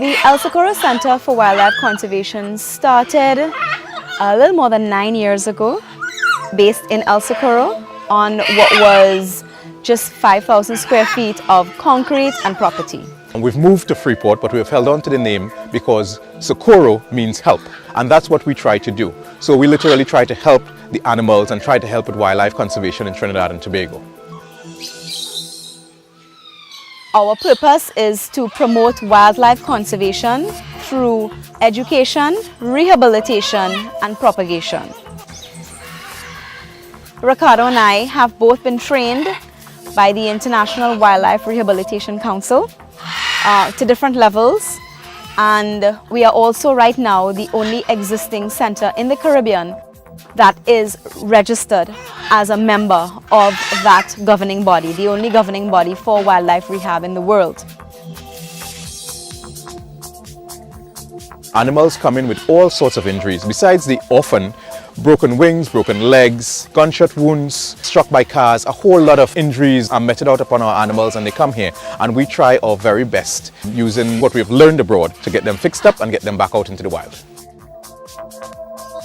The El Socorro Center for Wildlife Conservation started a little more than 9 years ago, based in El Socorro on what was just 5,000 square feet of concrete and property. We've moved to Freeport, but we've held on to the name because Socorro means help, and that's what we try to do. So we literally try to help the animals and try to help with wildlife conservation in Trinidad and Tobago. Our purpose is to promote wildlife conservation through education, rehabilitation, and propagation. Ricardo and I have both been trained by the International Wildlife Rehabilitation Council to different levels, and we are also right now the only existing center in the Caribbean that is registered as a member of that governing body, the only governing body for wildlife rehab in the world. Animals come in with all sorts of injuries, besides the often broken wings, broken legs, gunshot wounds, struck by cars. A whole lot of injuries are meted out upon our animals, and they come here, and we try our very best using what we've learned abroad to get them fixed up and get them back out into the wild.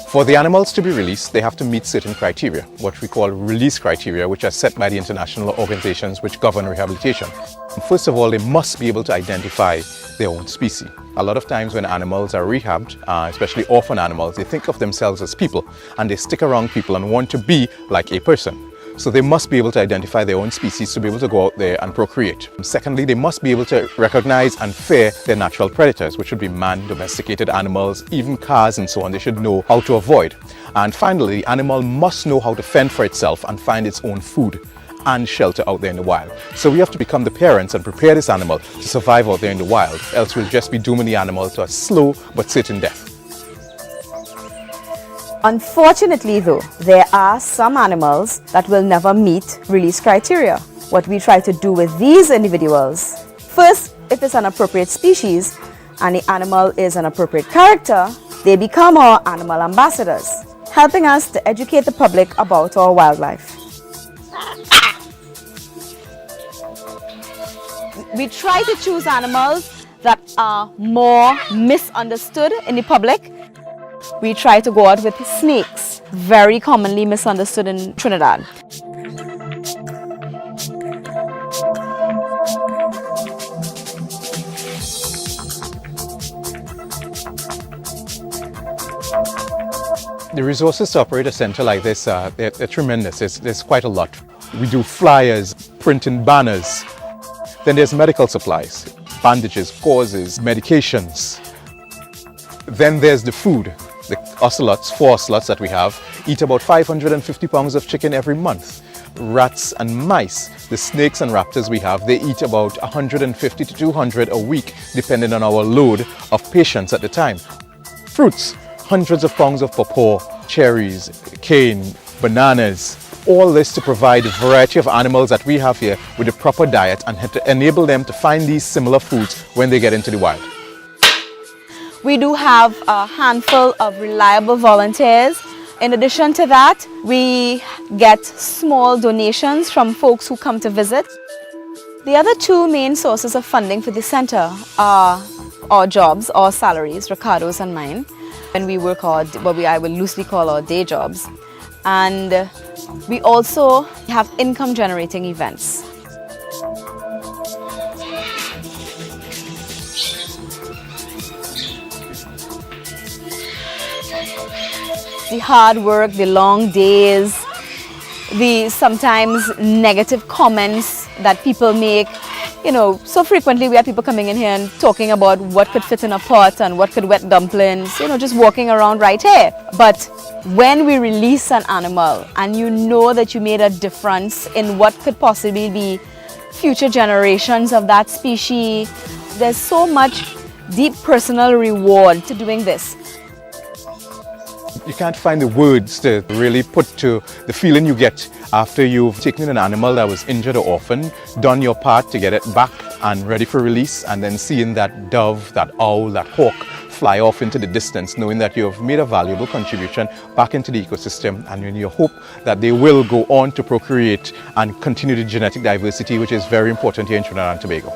For the animals to be released, they have to meet certain criteria, what we call release criteria, which are set by the international organizations which govern rehabilitation. First of all, they must be able to identify their own species. A lot of times when animals are rehabbed, especially orphan animals, they think of themselves as people, and they stick around people and want to be like a person. So they must be able to identify their own species to be able to go out there and procreate. Secondly, they must be able to recognize and fear their natural predators, which would be man, domesticated animals, even cars and so on. They should know how to avoid. And finally, the animal must know how to fend for itself and find its own food and shelter out there in the wild. So we have to become the parents and prepare this animal to survive out there in the wild, else we'll just be dooming the animal to a slow but certain death. Unfortunately though, there are some animals that will never meet release criteria. What we try to do with these individuals, first, if it's an appropriate species and the animal is an appropriate character, they become our animal ambassadors, helping us to educate the public about our wildlife. We try to choose animals that are more misunderstood in the public. We try to go out with snakes, very commonly misunderstood in Trinidad. The resources to operate a center like this, they're tremendous. There's quite a lot. We do flyers, printing banners. Then there's medical supplies, bandages, gauzes, medications. Then there's the food. The ocelots, 4 ocelots that we have, eat about 550 pounds of chicken every month. Rats and mice, the snakes and raptors we have, they eat about 150 to 200 a week, depending on our load of patients at the time. Fruits, hundreds of pounds of pawpaw, cherries, cane, bananas, all this to provide a variety of animals that we have here with a proper diet and to enable them to find these similar foods when they get into the wild. We do have a handful of reliable volunteers. In addition to that, we get small donations from folks who come to visit. The other 2 main sources of funding for the center are our jobs, our salaries, Ricardo's and mine, and we work what I will loosely call our day jobs. And we also have income generating events. The hard work, the long days, the sometimes negative comments that people make. You know, so frequently we have people coming in here and talking about what could fit in a pot and what could wet dumplings, you know, just walking around right here. But when we release an animal and you know that you made a difference in what could possibly be future generations of that species, there's so much deep personal reward to doing this. You can't find the words to really put to the feeling you get after you've taken an animal that was injured or orphaned, done your part to get it back and ready for release, and then seeing that dove, that owl, that hawk fly off into the distance, knowing that you have made a valuable contribution back into the ecosystem, and in your hope that they will go on to procreate and continue the genetic diversity, which is very important here in Trinidad and Tobago.